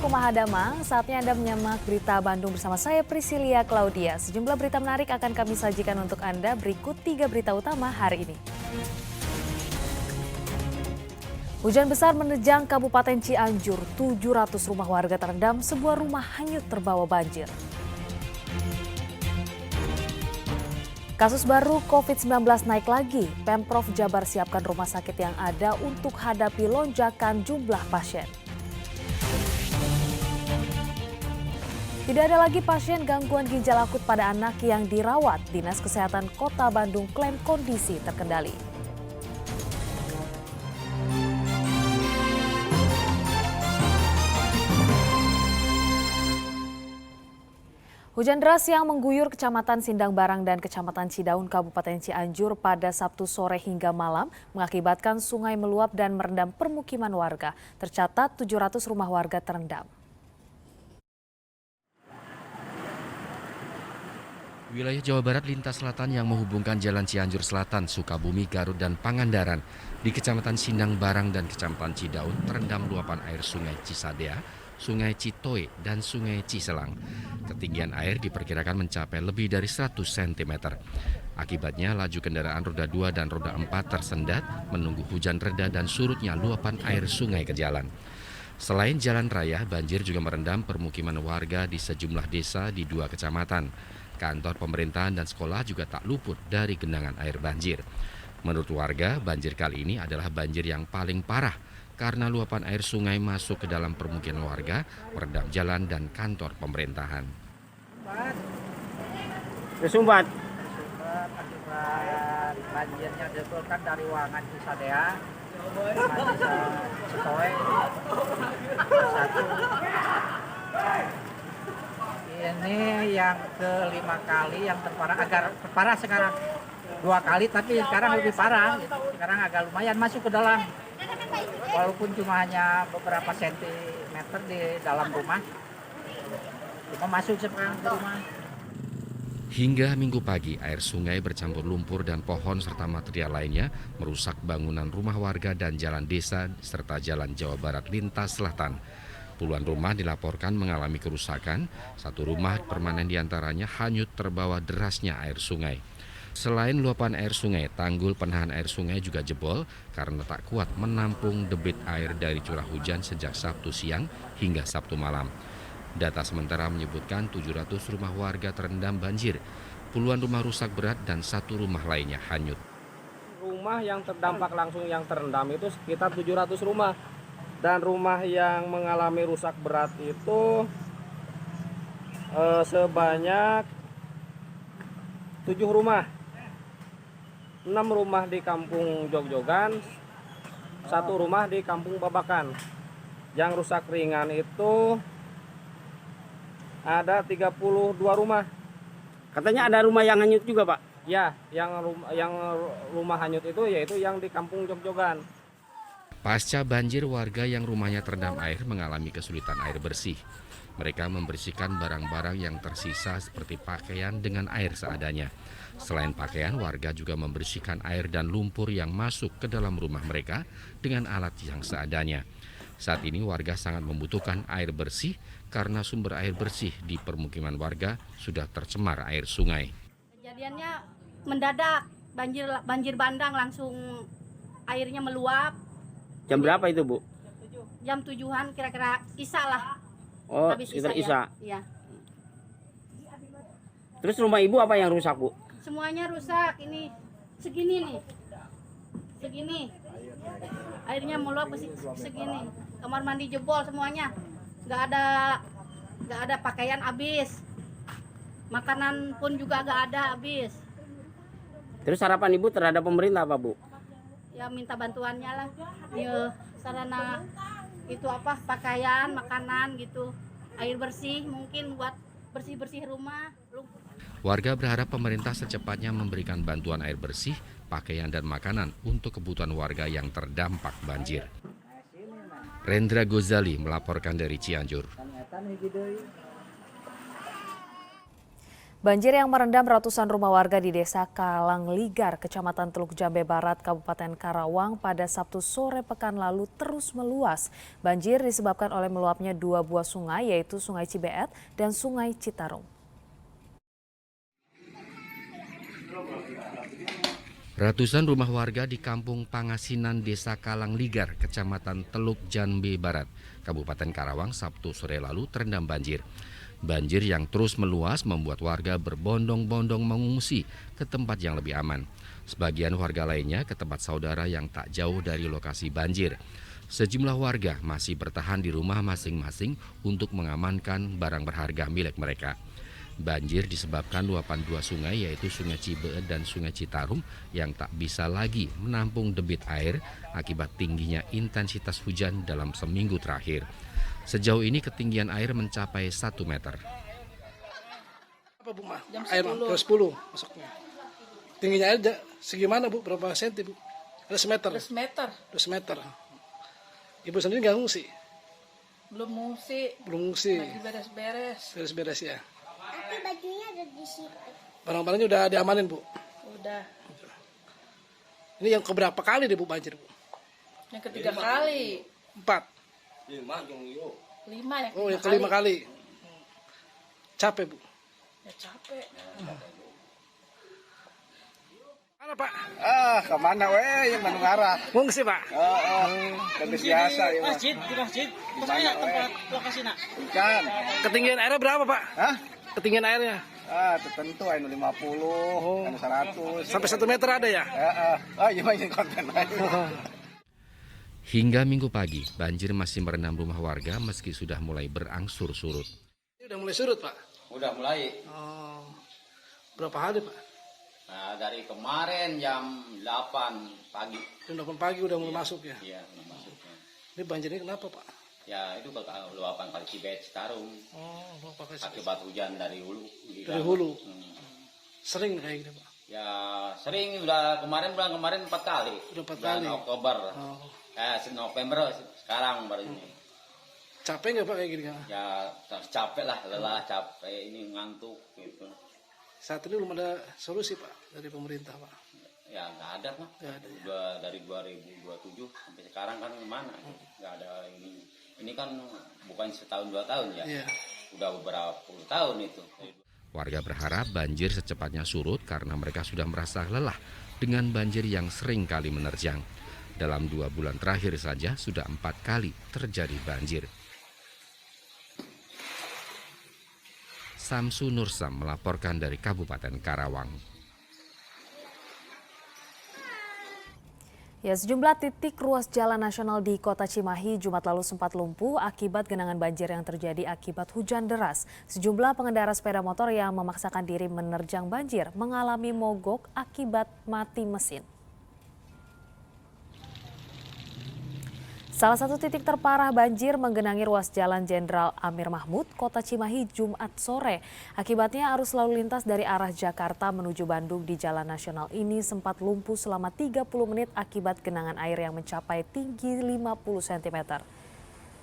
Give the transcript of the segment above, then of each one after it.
Assalamualaikum Mahadamang, saatnya Anda menyimak berita Bandung bersama saya Priscilia Claudia. Sejumlah berita menarik akan kami sajikan untuk Anda, berikut 3 berita utama hari ini. Hujan besar menerjang Kabupaten Cianjur, 700 rumah warga terendam, sebuah rumah hanyut terbawa banjir. Kasus baru COVID-19 naik lagi, Pemprov Jabar siapkan rumah sakit yang ada untuk hadapi lonjakan jumlah pasien. Tidak ada lagi pasien gangguan ginjal akut pada anak yang dirawat. Dinas Kesehatan Kota Bandung klaim kondisi terkendali. Hujan deras yang mengguyur Kecamatan Sindang Barang dan Kecamatan Cidaun, Kabupaten Cianjur pada Sabtu sore hingga malam mengakibatkan sungai meluap dan merendam permukiman warga. Tercatat 700 rumah warga terendam. Wilayah Jawa Barat lintas selatan yang menghubungkan Jalan Cianjur Selatan, Sukabumi, Garut, dan Pangandaran di Kecamatan Sindang Barang dan Kecamatan Cidaun terendam luapan air Sungai Cisadea, Sungai Citoe, dan Sungai Ciselang. Ketinggian air diperkirakan mencapai lebih dari 100 cm. Akibatnya laju kendaraan roda 2 dan roda 4 tersendat menunggu hujan reda dan surutnya luapan air sungai ke jalan. Selain jalan raya, banjir juga merendam permukiman warga di sejumlah desa di 2 kecamatan. Kantor pemerintahan dan sekolah juga tak luput dari genangan air banjir. Menurut warga, banjir kali ini adalah banjir yang paling parah karena luapan air sungai masuk ke dalam permukiman warga, merendam jalan dan kantor pemerintahan. Kesumbat akibat banjirnya diturunkan dari Wangan Cisadea, Citoe, satu. Ini yang kelima kali yang terparah, agak parah sekarang 2 kali, tapi sekarang lebih parah. Sekarang agak lumayan masuk ke dalam, walaupun cuma hanya beberapa sentimeter di dalam rumah, cuma masuk sekarang ke rumah. Hingga Minggu pagi, air sungai bercampur lumpur dan pohon serta material lainnya merusak bangunan rumah warga dan jalan desa serta jalan Jawa Barat lintas selatan. Puluhan rumah dilaporkan mengalami kerusakan, 1 rumah permanen diantaranya hanyut terbawa derasnya air sungai. Selain luapan air sungai, tanggul penahan air sungai juga jebol karena tak kuat menampung debit air dari curah hujan sejak Sabtu siang hingga Sabtu malam. Data sementara menyebutkan 700 rumah warga terendam banjir, puluhan rumah rusak berat dan 1 rumah lainnya hanyut. Rumah yang terdampak langsung yang terendam itu sekitar 700 rumah. Dan rumah yang mengalami rusak berat itu sebanyak 7 rumah. 6 rumah di Kampung Jogjogan, 1 rumah di Kampung Babakan. Yang rusak ringan itu ada 32 rumah. katanya ada rumah yang hanyut juga, Pak. Ya, yang rumah hanyut itu yaitu yang di Kampung Jogjogan. Pasca banjir, warga yang rumahnya terendam air mengalami kesulitan air bersih. Mereka membersihkan barang-barang yang tersisa seperti pakaian dengan air seadanya. Selain pakaian, warga juga membersihkan air dan lumpur yang masuk ke dalam rumah mereka dengan alat yang seadanya. Saat ini warga sangat membutuhkan air bersih karena sumber air bersih di permukiman warga sudah tercemar air sungai. Kejadiannya mendadak, banjir bandang, langsung airnya meluap. Jam berapa itu, Bu? Jam 7-an kira-kira Isya lah. Oh, Habis sekitar ya. Isya. Iya. Terus rumah Ibu apa yang rusak, Bu? Semuanya rusak, ini segini nih. Segini. Airnya meluap segini. Kamar mandi jebol semuanya. Nggak ada pakaian habis. Makanan pun juga nggak ada habis. Terus harapan Ibu terhadap pemerintah apa, Bu? Ya minta bantuannya lah, ya sarana itu apa, pakaian, makanan gitu, air bersih mungkin buat bersih-bersih rumah. Warga berharap pemerintah secepatnya memberikan bantuan air bersih, pakaian dan makanan untuk kebutuhan warga yang terdampak banjir. Rendra Gozali melaporkan dari Cianjur. Banjir yang merendam ratusan rumah warga di Desa Kalangligar, Kecamatan Teluk Jambe Barat, Kabupaten Karawang pada Sabtu sore pekan lalu terus meluas. Banjir disebabkan oleh meluapnya dua buah sungai, yaitu Sungai Cibeet dan Sungai Citarum. Ratusan rumah warga di Kampung Pangasinan, Desa Kalangligar, Kecamatan Teluk Jambe Barat, Kabupaten Karawang, Sabtu sore lalu terendam banjir. Banjir yang terus meluas membuat warga berbondong-bondong mengungsi ke tempat yang lebih aman. Sebagian warga lainnya ke tempat saudara yang tak jauh dari lokasi banjir. Sejumlah warga masih bertahan di rumah masing-masing untuk mengamankan barang berharga milik mereka. Banjir disebabkan luapan dua sungai, yaitu Sungai Cibeet dan Sungai Citarum, yang tak bisa lagi menampung debit air akibat tingginya intensitas hujan dalam seminggu terakhir. Sejauh ini ketinggian air mencapai 1 meter. Apa Bu, Ma? Air jam 10 masuknya. Tingginya air segimana Bu? Berapa senti Bu? Ada semeter? 2 meter. 2 meter. Ibu sendiri nggak ngungsi? Belum ngungsi. Belum ngungsi. Lagi beres-beres. Beres-beres ya. Tapi bajunya ada di situ. Barang-barangnya udah diamanin Bu? Udah. Ini yang keberapa kali deh Bu banjir Bu? Yang ketiga kali. 4. 5 yang Oh, yang kelima kali. Capek Bu? Ya capek. Mana Pak? Kemana weh yang Bandung arah? Ngungsi Pak? Tapi biasa ya. Di masjid. Pokoknya tempat lokasi nak. Kan? Ketinggian airnya berapa Pak? Hah? Ketinggian airnya? Tertentu anu 50, anu 100. Sampai 1 meter ada ya? Iya mah ini konten aja. Hingga Minggu pagi, banjir masih merendam rumah warga meski sudah mulai berangsur surut. Ini udah mulai surut Pak? Udah mulai. Oh. Berapa hari Pak? Nah, dari kemarin jam 8 pagi. Jam 8 pagi udah mulai masuk ya? Iya, masuknya. Ini banjirnya kenapa Pak? Ya, itu luapan Kali Cibeet Citarum. Oh, lupa kasih. Akibat hujan dari hulu. Dari hulu. Sering kayak gini Pak? Ya, sering udah kemarin 4 kali. Udah 4 Bulan kali. Oktober. Oh. November sekarang baru ini. Capek nggak Pak kayak gini? Ya, capek lah, lelah, capek, ini ngantuk gitu. Saat ini belum ada solusi Pak dari pemerintah Pak? Ya, nggak ada Pak. Nggak ada ya? Dari 2027 sampai sekarang kan kemana? Nggak ada ini. Ini kan bukan setahun 2 tahun ya. Iya. Udah beberapa puluh tahun itu. Warga berharap banjir secepatnya surut karena mereka sudah merasa lelah dengan banjir yang sering kali menerjang. Dalam 2 bulan terakhir saja sudah 4 kali terjadi banjir. Samsu Nursam melaporkan dari Kabupaten Karawang. Ya, sejumlah titik ruas jalan nasional di Kota Cimahi Jumat lalu sempat lumpuh akibat genangan banjir yang terjadi akibat hujan deras. Sejumlah pengendara sepeda motor yang memaksakan diri menerjang banjir mengalami mogok akibat mati mesin. Salah satu titik terparah banjir menggenangi ruas Jalan Jenderal Amir Mahmud, Kota Cimahi Jumat sore. Akibatnya arus lalu lintas dari arah Jakarta menuju Bandung di Jalan Nasional ini sempat lumpuh selama 30 menit akibat genangan air yang mencapai tinggi 50 cm.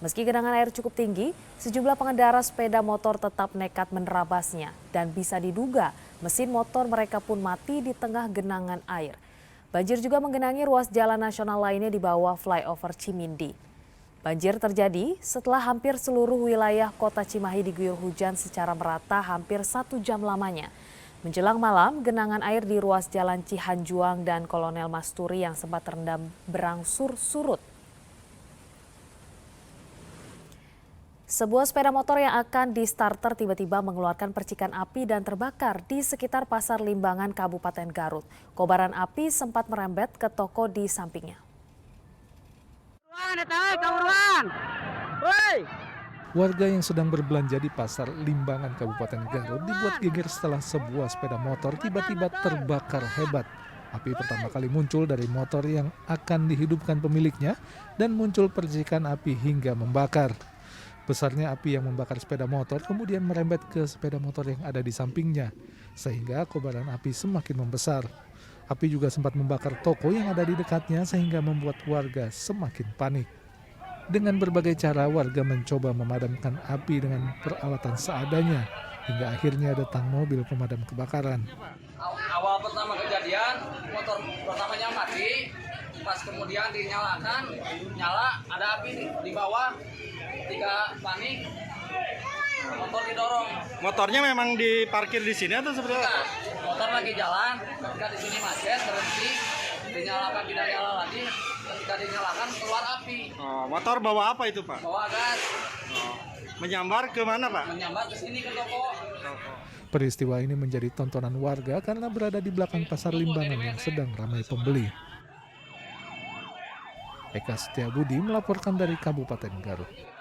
Meski genangan air cukup tinggi, sejumlah pengendara sepeda motor tetap nekat menerabasnya dan bisa diduga mesin motor mereka pun mati di tengah genangan air. Banjir juga menggenangi ruas jalan nasional lainnya di bawah flyover Cimindi. Banjir terjadi setelah hampir seluruh wilayah Kota Cimahi diguyur hujan secara merata hampir 1 jam lamanya. Menjelang malam, genangan air di ruas jalan Cihanjuang dan Kolonel Masturi yang sempat terendam berangsur surut. Sebuah sepeda motor yang akan di-starter tiba-tiba mengeluarkan percikan api dan terbakar di sekitar Pasar Limbangan, Kabupaten Garut. Kobaran api sempat merembet ke toko di sampingnya. Warga yang sedang berbelanja di Pasar Limbangan, Kabupaten Garut dibuat geger setelah sebuah sepeda motor tiba-tiba terbakar hebat. Api pertama kali muncul dari motor yang akan dihidupkan pemiliknya dan muncul percikan api hingga membakar. Besarnya api yang membakar sepeda motor kemudian merembet ke sepeda motor yang ada di sampingnya, sehingga kobaran api semakin membesar. Api juga sempat membakar toko yang ada di dekatnya sehingga membuat warga semakin panik. Dengan berbagai cara warga mencoba memadamkan api dengan peralatan seadanya. hingga akhirnya datang mobil pemadam kebakaran. Awal pertama kejadian, motor pertamanya mati, pas kemudian dinyalakan, nyala, ada api di bawah, ketika panik, motor didorong. Motornya memang diparkir di sini atau seperti apa? Motor lagi jalan, ketika di sini macet, berhenti, dinyalakan, tidak nyala lagi, ketika dinyalakan keluar api. Oh, motor bawa apa itu, Pak? Bawa gas. Menyambar ke mana, Pak? Menyambar ke sini ke toko. Peristiwa ini menjadi tontonan warga karena berada di belakang pasar Limbangan yang sedang ramai pembeli. Eka Setiabudi melaporkan dari Kabupaten Garut.